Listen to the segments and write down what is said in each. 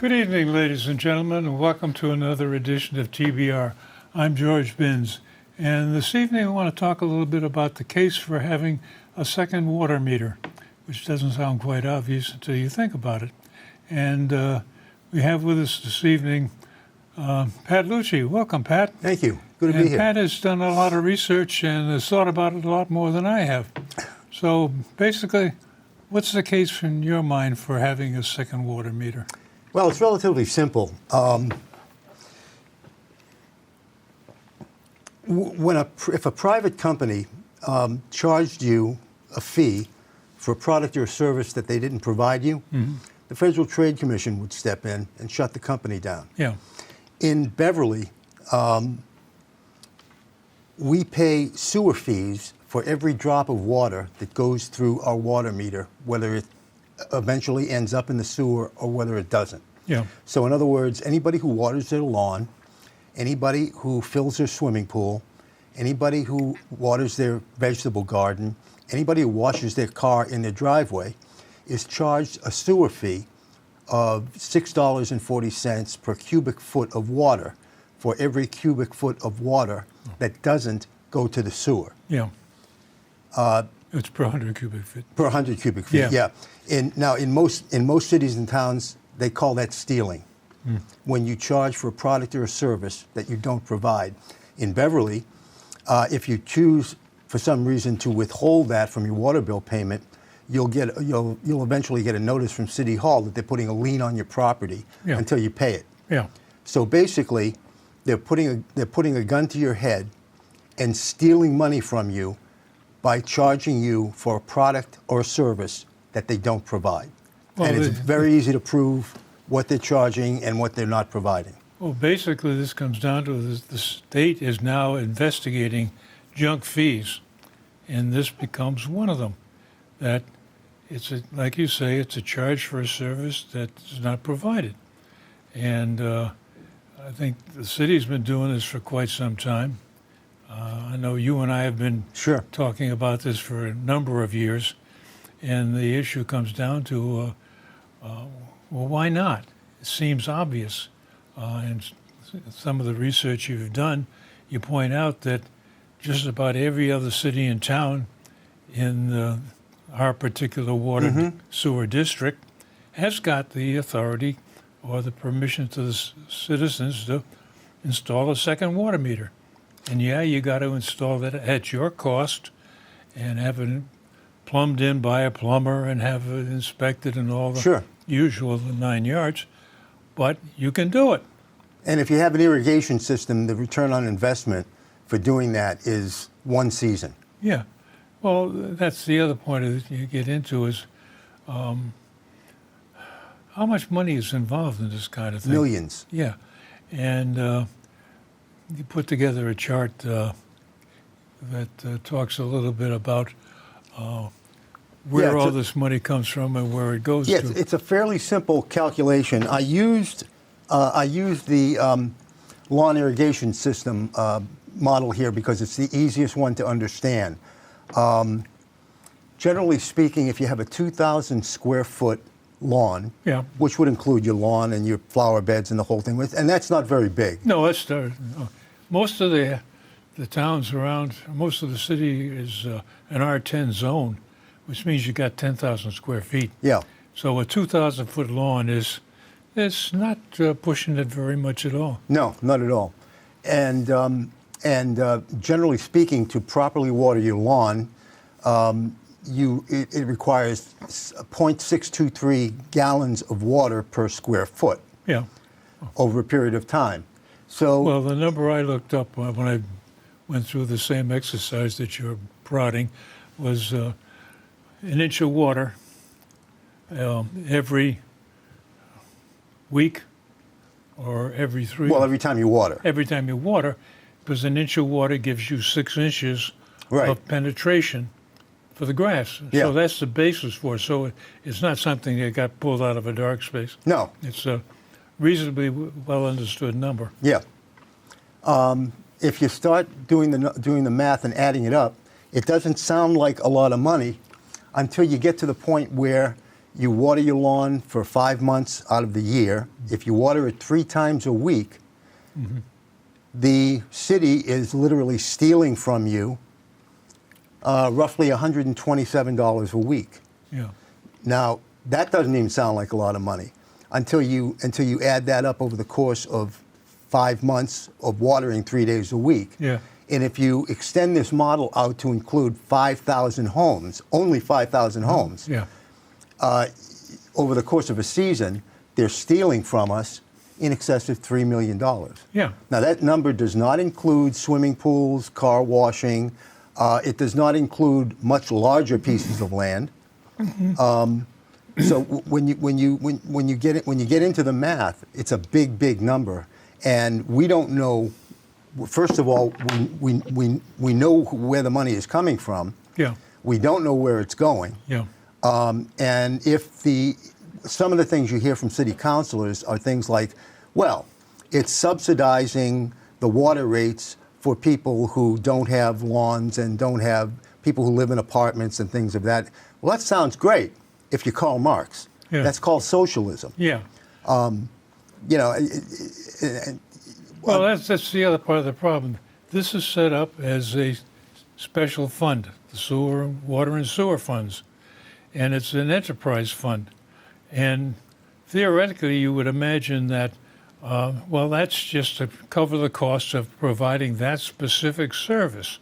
Good evening, ladies and gentlemen, and welcome to another edition of TBR. I'm George Binns, and this evening I want to talk a little bit about the case for having a second water meter, which doesn't sound quite obvious until you think about it. And we have with us this evening Pat Lucci. Welcome, Pat. Thank you. Good to And be here. Pat has done a lot of research and has thought about it a lot more than I have. So basically, what's the case from your mind for having a second water meter? Well, it's relatively simple. If a private company charged you a fee for a product or a service that they didn't provide you, the Federal Trade Commission would step in and shut the company down. Yeah. In Beverly, we pay sewer fees for every drop of water that goes through our water meter, whether it eventually ends up in the sewer or whether it doesn't. Yeah. So in other words, anybody who waters their lawn, anybody who fills their swimming pool, anybody who waters their vegetable garden, anybody who washes their car in their driveway is charged a sewer fee of $6.40 per cubic foot of water for every cubic foot of water that doesn't go to the sewer. Yeah. It's per 100 cubic feet. Per 100 cubic feet, yeah. Now, in most cities and towns, they call that stealing. When you charge for a product or a service that you don't provide. In Beverly, if you choose for some reason to withhold that from your water bill payment, you'll eventually get a notice from City Hall that they're putting a lien on your property until you pay it. Yeah. So basically, they're putting a gun to your head and stealing money from you by charging you for a product or a service that they don't provide. Well, and it's very easy to prove what they're charging and what they're not providing. Well, basically, this comes down to the state is now investigating junk fees, and this becomes one of them. That like you say, it's a charge for a service that is not provided. And I think the city's been doing this for quite some time. I know you and I have been talking about this for a number of years, and the issue comes down to, well, why not? It seems obvious. And some of the research you've done, you point out that just about every other city and town in our particular water sewer district has got the authority or the permission to the citizens to install a second water meter. And yeah, you got to install that at your cost and have it plumbed in by a plumber and have it inspected and all the usual 9 yards. But you can do it. And if you have an irrigation system, the return on investment for doing that is one season. Yeah. Well, that's the other point that you get into is how much money is involved in this kind of thing? Millions. Yeah. And you put together a chart that talks a little bit about where all this money comes from and where it goes to. Yes, it's a fairly simple calculation. I used the lawn irrigation system model here because it's the easiest one to understand. Generally speaking, if you have a 2,000 square foot lawn, which would include your lawn and your flower beds and the whole thing, and that's not very big. No, that's most of the towns around, most of the city is an R10 zone, which means you got 10,000 square feet. Yeah. So a 2,000 foot lawn is not pushing it very much at all. No, not at all. And generally speaking, to properly water your lawn, it requires 0.623 gallons of water per square foot. Yeah. Over a period of time. So well, the number I looked up when I went through the same exercise that you're prodding was an inch of water every week or every 3 Well, every time you water. Every time you water, because an inch of water gives you 6 inches of penetration for the grass. Yeah. So that's the basis for it. So it's not something that got pulled out of a dark space. No. It's a reasonably well understood number. Yeah. If you start doing the math and adding it up, it doesn't sound like a lot of money until you get to the point where You water your lawn for 5 months out of the year. If you water it 3 times a week, the city is literally stealing from you roughly $127 a week. Yeah. Now, that doesn't even sound like a lot of money until you add that up over the course of 5 months of watering 3 days a week. Yeah. And if you extend this model out to include 5,000 homes, only 5,000 homes, Yeah. over the course of a season, they're stealing from us in excess of $3 million. Yeah. Now, that number does not include swimming pools, car washing. It does not include much larger pieces of land. So when you get into the math, it's a big number, and we don't know. First of all, we know where the money is coming from. Yeah. We don't know where it's going. Yeah. And if some of the things you hear from city councilors are things like, well, it's subsidizing the water rates for people who don't have lawns and don't have people who live in apartments and things of that. Well, that sounds great if you're Karl Marx. Yeah. That's called socialism. Yeah. You know, Well, that's the other part of the problem. This is set up as a special fund, the water and sewer funds, and it's an enterprise fund. And theoretically, you would imagine that, well, that's just to cover the costs of providing that specific service.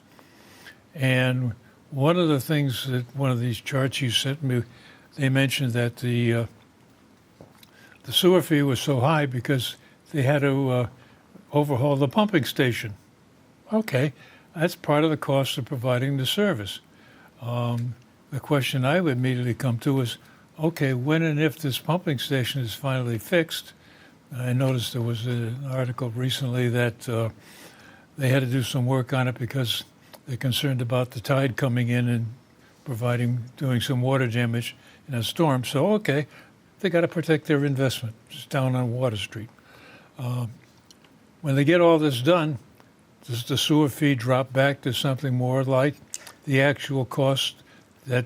And one of the things that one of these charts you sent me, they mentioned that the sewer fee was so high because they had to overhaul the pumping station. Okay, that's part of the cost of providing the service. The question I would immediately come to is, okay, when and if this pumping station is finally fixed, I noticed there was an article recently that they had to do some work on it because they're concerned about the tide coming in and doing some water damage in a storm. So, okay, they got to protect their investment. It's down on Water Street. When they get all this done, does the sewer fee drop back to something more like the actual cost that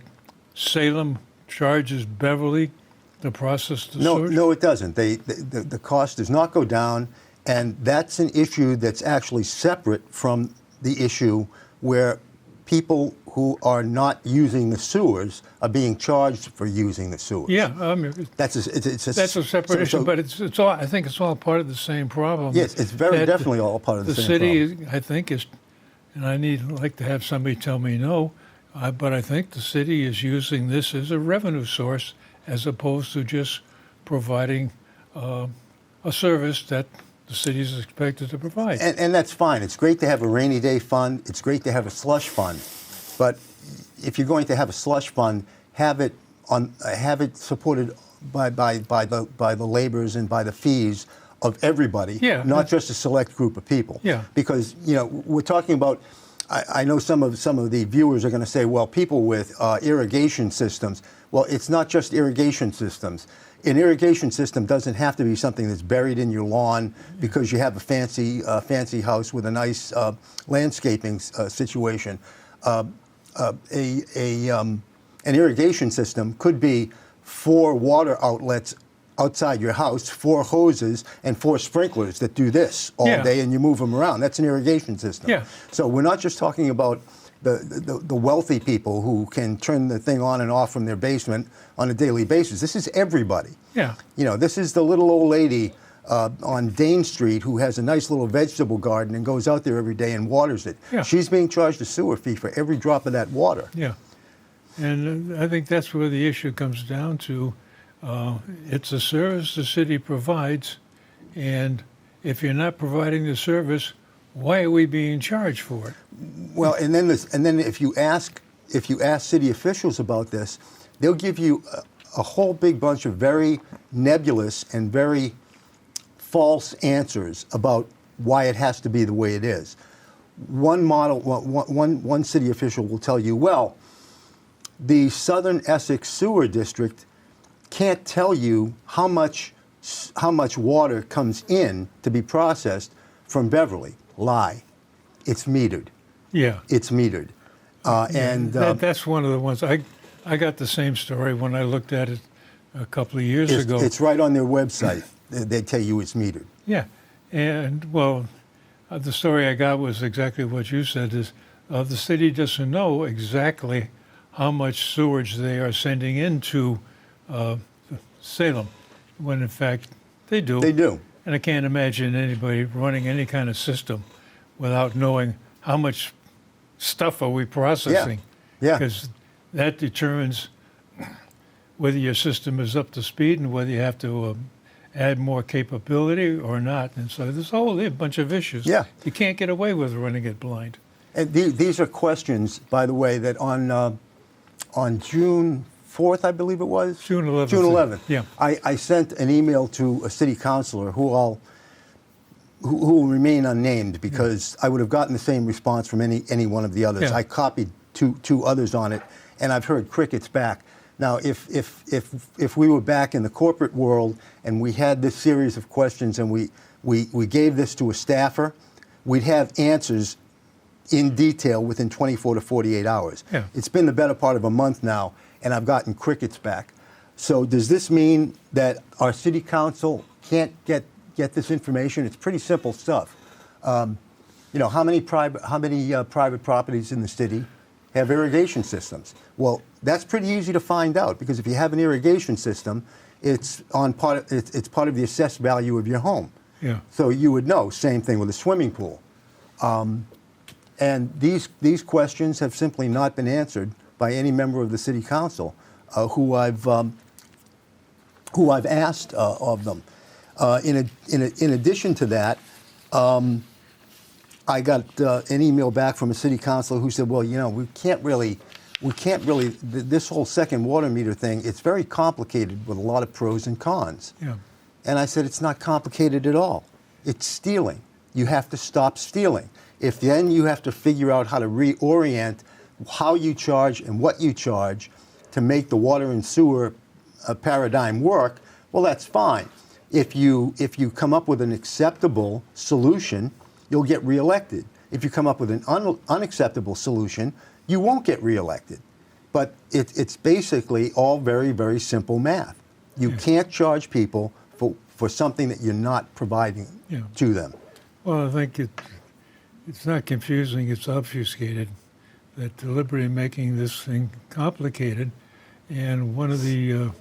Salem charges Beverly to process the sewage? No, it doesn't. The cost does not go down, and that's an issue that's actually separate from the issue where people who are not using the sewers are being charged for using the sewers. Yeah, I mean, That's a separate issue, but it's all. I think it's all part of the same problem. Yes, it's very that definitely all part of the same problem. The city, I think, is, and I like to have somebody tell me no, but I think the city is using this as a revenue source as opposed to just providing a service that the city is expected to provide. And that's fine. It's great to have a rainy day fund. It's great to have a slush fund. But if you're going to have a slush fund, have it supported by the labors and by the fees of everybody, not just a select group of people. Yeah. Because we're talking about. I know some of the viewers are going to say, well, people with irrigation systems. Well, it's not just irrigation systems. An irrigation system doesn't have to be something that's buried in your lawn because you have a fancy house with a nice landscaping situation. An irrigation system could be 4 water outlets outside your house, 4 hoses, and 4 sprinklers that do this all day, and you move them around. That's an irrigation system. Yeah. So we're not just talking about the wealthy people who can turn the thing on and off from their basement on a daily basis. This is everybody. Yeah. This is the little old lady on Dane Street who has a nice little vegetable garden and goes out there every day and waters it. Yeah. She's being charged a sewer fee for every drop of that water. Yeah. And I think that's where the issue comes down to. It's a service the city provides, and if you're not providing the service, why are we being charged for it? Well, and then if you ask city officials about this, they'll give you a whole big bunch of very nebulous and very false answers about why it has to be the way it is. One city official will tell you, well, the Southern Essex Sewer District can't tell you how much water comes in to be processed from Beverly. Lie. It's metered. Yeah. It's metered. That's one of the ones. I got the same story when I looked at it a couple of years It's, ago. it's right on their website. They tell you it's metered. Yeah, and well, the story I got was exactly what you said. Is the city doesn't know exactly how much sewage they are sending into Salem, when in fact they do. They do. And I can't imagine anybody running any kind of system without knowing how much stuff are we processing. Yeah. Because that determines whether your system is up to speed and whether you have to add more capability or not. And so there's a whole bunch of issues. Yeah. You can't get away with running it blind. And these are questions, by the way, that on June 4th, I believe it was? June 11th. June 11th. Yeah. I sent an email to a city councilor who will remain unnamed because I would have gotten the same response from any one of the others. Yeah. I copied two others on it, and I've heard crickets back. Now, if we were back in the corporate world and we had this series of questions and we gave this to a staffer, we'd have answers in detail within 24 to 48 hours. Yeah. It's been the better part of a month now, and I've gotten crickets back. So does this mean that our city council can't get this information? It's pretty simple stuff. How many private properties in the city have irrigation systems? Well, that's pretty easy to find out because if you have an irrigation system, it's part of the assessed value of your home. Yeah. So you would know. Same thing with a swimming pool. And these questions have simply not been answered by any member of the city council who I've asked of them. In addition to that, I got an email back from a city councilor who said, well, we can't really, this whole second water meter thing, it's very complicated with a lot of pros and cons. Yeah. And I said, it's not complicated at all. It's stealing. You have to stop stealing. If then you have to figure out how to reorient how you charge and what you charge to make the water and sewer paradigm work, well, that's fine. If you come up with an acceptable solution, you'll get reelected. If you come up with an unacceptable solution, you won't get reelected. But it's basically all very, very simple math. You can't charge people for something that you're not providing to them. Well, I think it's not confusing, it's obfuscated, that deliberately making this thing complicated. And one of the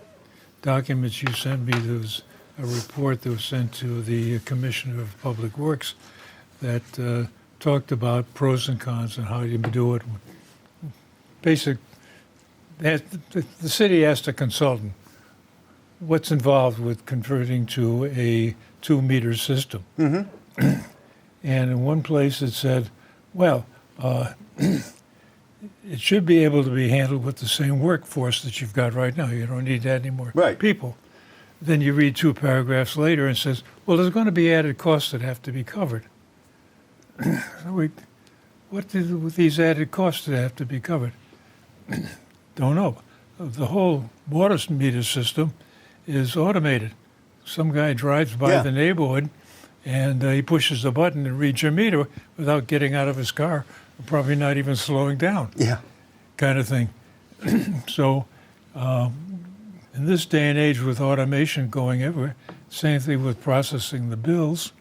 documents you sent me, there was a report that was sent to the Commissioner of Public Works that talked about pros and cons and how you do it. The city asked a consultant, what's involved with converting to a 2-meter system? Mm-hmm. And in one place it said, well, it should be able to be handled with the same workforce that you've got right now. You don't need that anymore. Right. People. Then you read 2 paragraphs later and it says, well, there's going to be added costs that have to be covered. What do these added costs that have to be covered? Don't know. The whole water meter system is automated. Some guy drives by the neighborhood and he pushes the button and reads your meter without getting out of his car, probably not even slowing down. Yeah. Kind of thing. So in this day and age with automation going everywhere, same thing with processing the bills.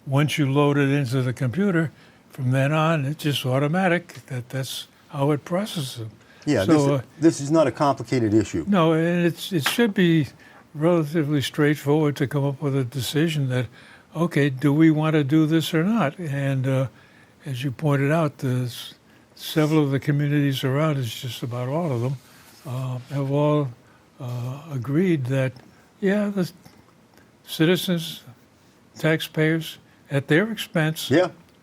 Once you load it into the computer, from then on, it's just automatic. That's how it processes them. Yeah, so, this is not a complicated issue. No, and it should be relatively straightforward to come up with a decision that, okay, do we want to do this or not? And as you pointed out, several of the communities around us, just about all of them, have all agreed that, the citizens, taxpayers, at their expense,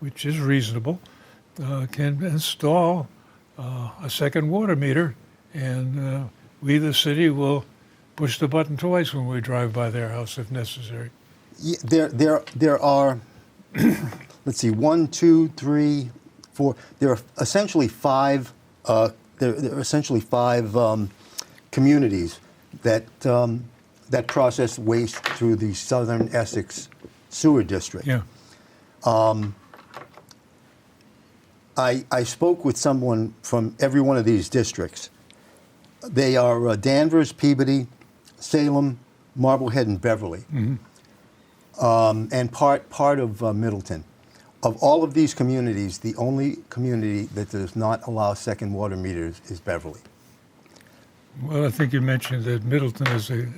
which is reasonable, can install a second water meter, and we, the city, will push the button twice when we drive by their house if necessary. Yeah, there are, let's see, 1, 2, 3, 4. There are essentially 5. There are essentially 5 communities that process waste through the Southern Essex Sewer District. Yeah. I spoke with someone from every one of these districts. They are Danvers, Peabody, Salem, Marblehead, and Beverly, and part of Middleton. Of all of these communities, the only community that does not allow second water meters is Beverly. Well, I think you mentioned that Middleton is a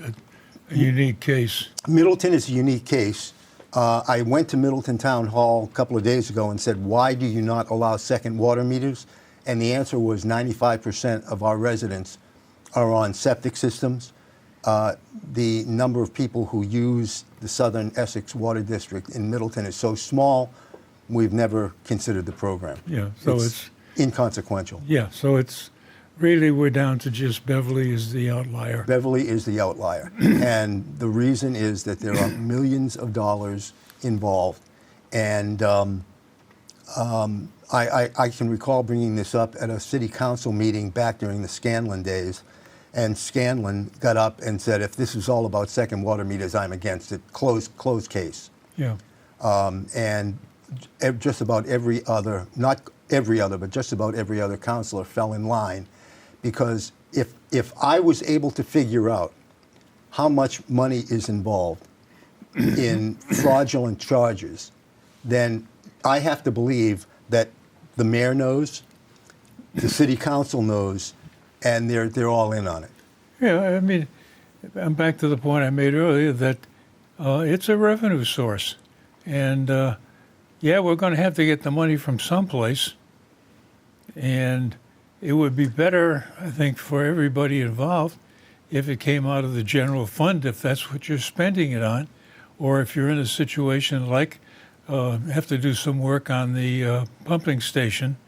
unique case. Middleton is a unique case. I went to Middleton Town Hall a couple of days ago and said, why do you not allow second water meters? And the answer was 95% of our residents are on septic systems. The number of people who use the Southern Essex Water District in Middleton is so small, we've never considered the program. Yeah, so it's inconsequential. Yeah, so it's really we're down to just Beverly is the outlier. Beverly is the outlier. And the reason is that there are millions of dollars involved. And I can recall bringing this up at a city council meeting back during the Scanlon days. And Scanlon got up and said, if this is all about second water meters, I'm against it. Closed case. Yeah. And just about every other, not every other, but just about every other councilor fell in line. Because if I was able to figure out how much money is involved in fraudulent charges, then I have to believe that the mayor knows, the city council knows, and they're all in on it. Yeah, I mean, I'm back to the point I made earlier that it's a revenue source. And yeah, we're going to have to get the money from someplace. And it would be better, I think, for everybody involved if it came out of the general fund, if that's what you're spending it on. Or if you're in a situation like have to do some work on the pumping station,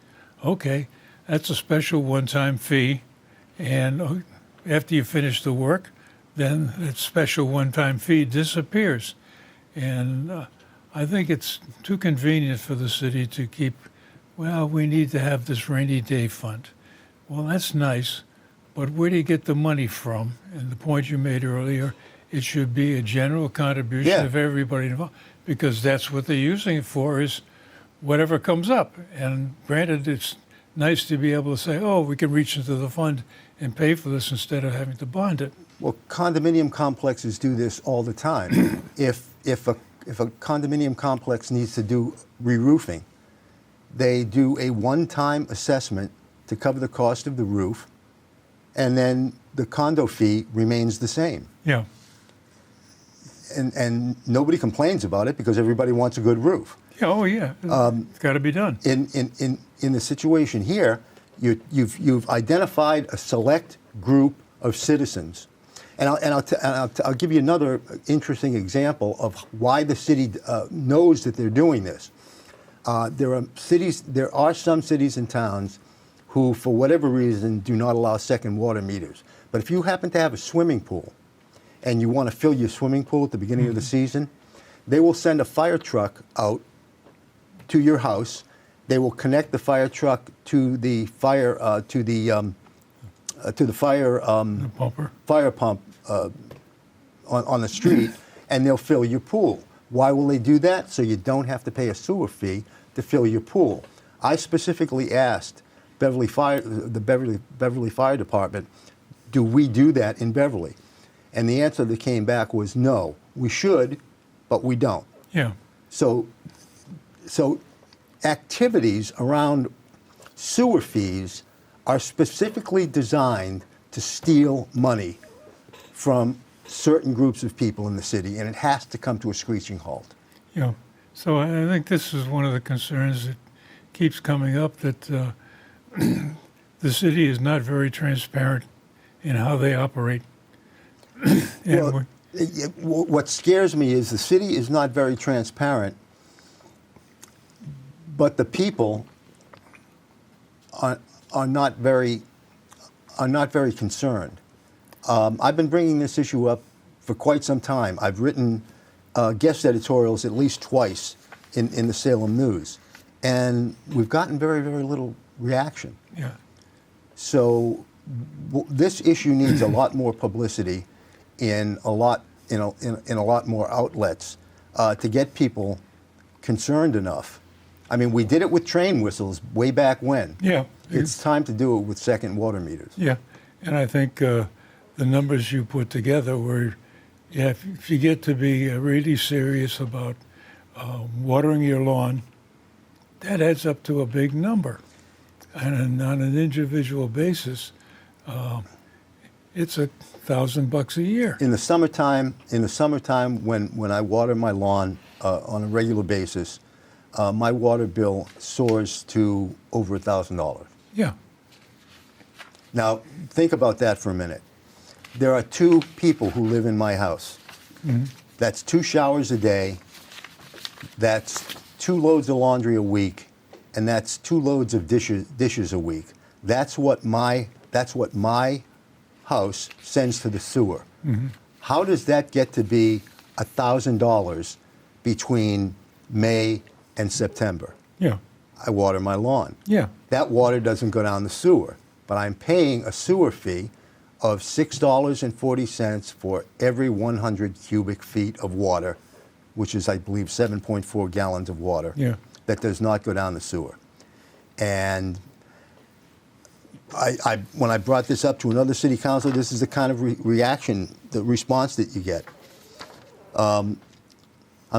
okay, that's a special one-time fee. And after you finish the work, then that special one-time fee disappears. And I think it's too convenient for the city to keep, well, we need to have this rainy day fund. Well, that's nice, but where do you get the money from? And the point you made earlier, it should be a general contribution of everybody involved, because that's what they're using it for, is whatever comes up. And granted, it's nice to be able to say, oh, we can reach into the fund and pay for this instead of having to bond it. Well, condominium complexes do this all the time. If a condominium complex needs to do re-roofing, they do a one-time assessment to cover the cost of the roof, and then the condo fee remains the same. Yeah. And nobody complains about it because everybody wants a good roof. Yeah, oh yeah, it's got to be done. In the situation here, you've identified a select group of citizens, and I'll give you another interesting example of why the city knows that they're doing this. There are some cities and towns who, for whatever reason, do not allow second water meters. But if you happen to have a swimming pool, and you want to fill your swimming pool at the beginning of the season, they will send a fire truck out to your house. They will connect the fire truck to the fire fire pump on the street, and they'll fill your pool. Why will they do that? So you don't have to pay a sewer fee to fill your pool. I specifically asked the Beverly Fire Department, do we do that in Beverly? And the answer that came back was no. We should, but we don't. Yeah. So activities around sewer fees are specifically designed to steal money from certain groups of people in the city, and it has to come to a screeching halt. Yeah. So I think this is one of the concerns that keeps coming up, that the city is not very transparent in how they operate. Well, what scares me is the city is not very transparent, but the people are not very concerned. I've been bringing this issue up for quite some time. I've written guest editorials at least twice in the Salem News, and we've gotten very, very little reaction. Yeah. So this issue needs a lot more publicity in a lot more outlets to get people concerned enough. I mean, we did it with train whistles way back when. Yeah. It's time to do it with second water meters. Yeah. And I think the numbers you put together where if you get to be really serious about watering your lawn, that adds up to a big number. And on an individual basis, it's $1,000 a year. In the summertime, when I water my lawn on a regular basis, my water bill soars to over $1,000. Yeah. Now, think about that for a minute. There are 2 people who live in my house. Mm-hmm. That's 2 showers a day. That's 2 loads of laundry a week, and that's 2 loads of dishes a week. That's what my house sends to the sewer. Mm-hmm. How does that get to be $1,000 between May and September? Yeah. I water my lawn. Yeah. That water doesn't go down the sewer, but I'm paying a sewer fee of $6.40 for every 100 cubic feet of water, which is, I believe, 7.4 gallons of water. Yeah. That does not go down the sewer. And when I brought this up to another city council, this is the kind of the response that you get. I'm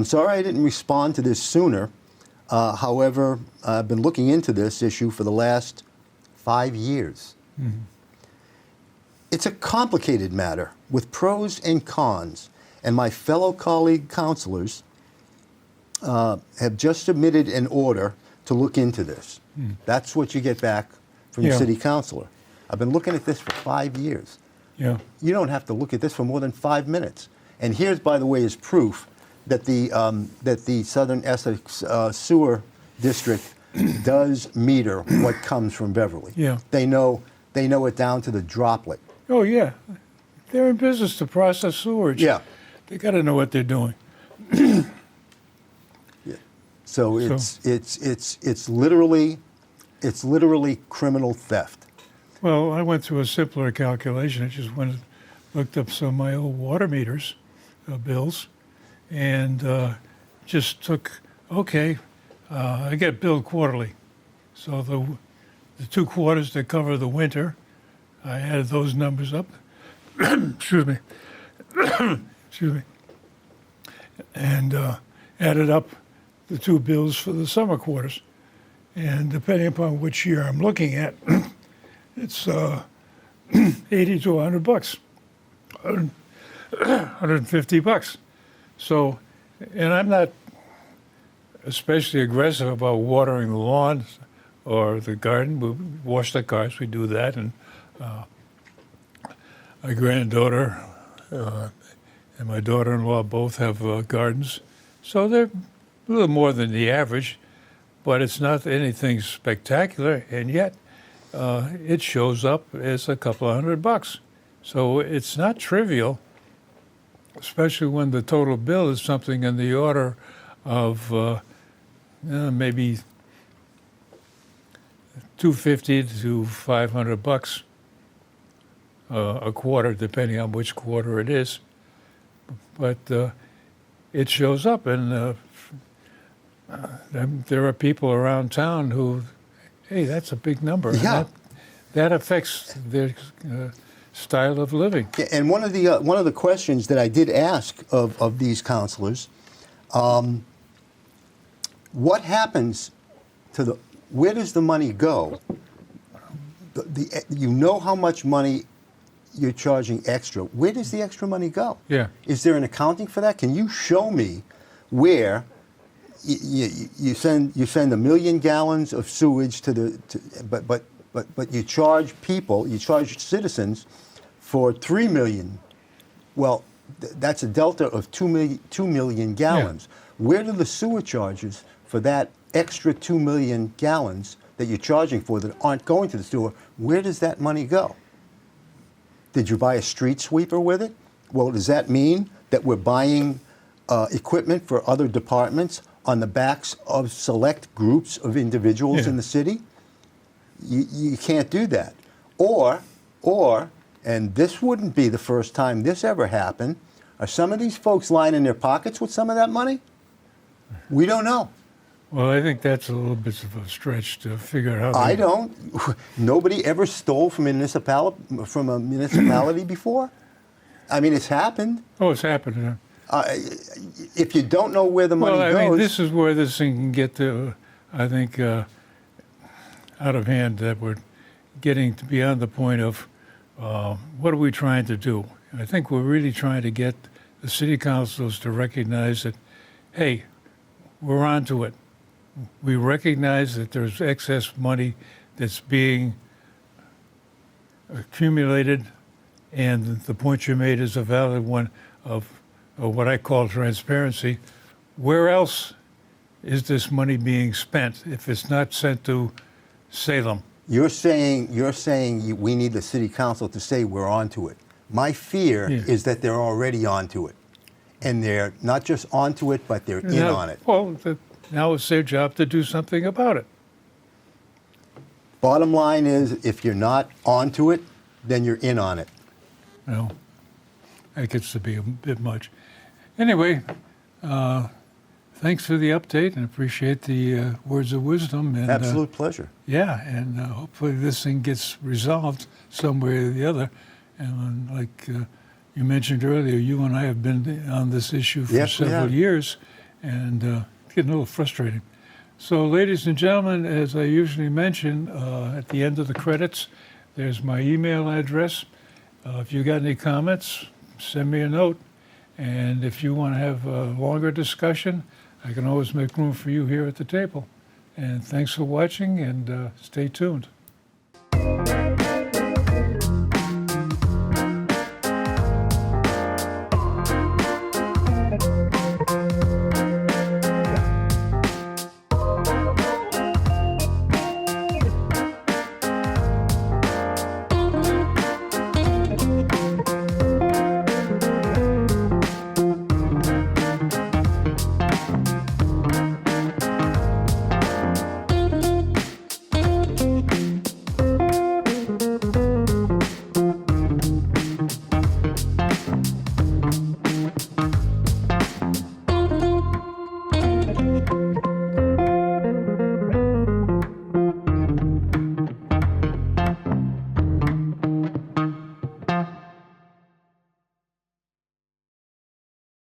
sorry I didn't respond to this sooner. However, I've been looking into this issue for the last 5 years. Mm-hmm. It's a complicated matter with pros and cons, and my fellow colleague councilors have just submitted an order to look into this. Mm. That's what you get back from the city councilor. I've been looking at this for 5 years. Yeah. You don't have to look at this for more than 5 minutes. And here's, by the way, is proof that the Southern Essex Sewer District does meter what comes from Beverly. Yeah. They know it down to the droplet. Oh, yeah. They're in business to process sewerage. Yeah. They got to know what they're doing. Yeah. So it's literally criminal theft. Well, I went through a simpler calculation. I just went and looked up some of my old water meters bills, and just took, I get billed quarterly. So the 2 quarters that cover the winter, I added those numbers up. Excuse me. Excuse me. And added up the 2 bills for the summer quarters. And depending upon which year I'm looking at, it's 80 to $100, $150. So, and I'm not especially aggressive about watering the lawn or the garden. We wash the cars, we do that, and my granddaughter and my daughter-in-law both have gardens, so they're a little more than the average, but it's not anything spectacular, and yet it shows up as a couple of $100. So it's not trivial, especially when the total bill is something in the order of maybe $250 to $500 a quarter, depending on which quarter it is. But it shows up, and there are people around town who, hey, that's a big number. Yeah. That affects their style of living. Yeah, and one of the questions that I did ask of these counselors, what happens to where does the money go? You know how much money you're charging extra. Where does the extra money go? Yeah. Is there an accounting for that? Can you show me where you send 1 million gallons of sewage but you charge citizens for 3 million? Well, that's a delta of 2 million gallons. Yeah. Where do the sewer charges for that extra 2 million gallons that you're charging for that aren't going to the sewer, where does that money go? Did you buy a street sweeper with it? Well, does that mean that we're buying equipment for other departments on the backs of select groups of individuals in the city? You can't do that. Or, and this wouldn't be the first time this ever happened, are some of these folks lining their pockets with some of that money? We don't know. Well, I think that's a little bit of a stretch to figure out how I they- don't. Nobody ever stole from a municipality before. I mean, it's happened. Oh, it's happened. If you don't know where the money Well, I goes, mean, this is where this thing can get to, I think, out of hand, that we're getting to beyond the point of what are we trying to do? And I think we're really trying to get the city councils to recognize that, hey, we're onto it. We recognize that there's excess money that's being accumulated, and the point you made is a valid one of what I call transparency. Where else is this money being spent if it's not sent to Salem? you're saying we need the city council to say we're onto it. My fear Yeah. is that they're already onto it, and they're not just onto it, but they're in Now- on it. Well, now it's their job to do something about it. Bottom line is, if you're not onto it, then you're in on it. You know, that gets to be a bit much. Anyway, thanks for the update and appreciate the words of wisdom. And, Absolute pleasure. Yeah, and hopefully this thing gets resolved some way or the other. And like you mentioned earlier, you and I have been on this issue for Yes, we several have. years, and it's getting a little frustrating. So, ladies and gentlemen, as I usually mention at the end of the credits, there's my email address. If you got any comments, send me a note. And if you want to have a longer discussion, I can always make room for you here at the table. And thanks for watching, and stay tuned.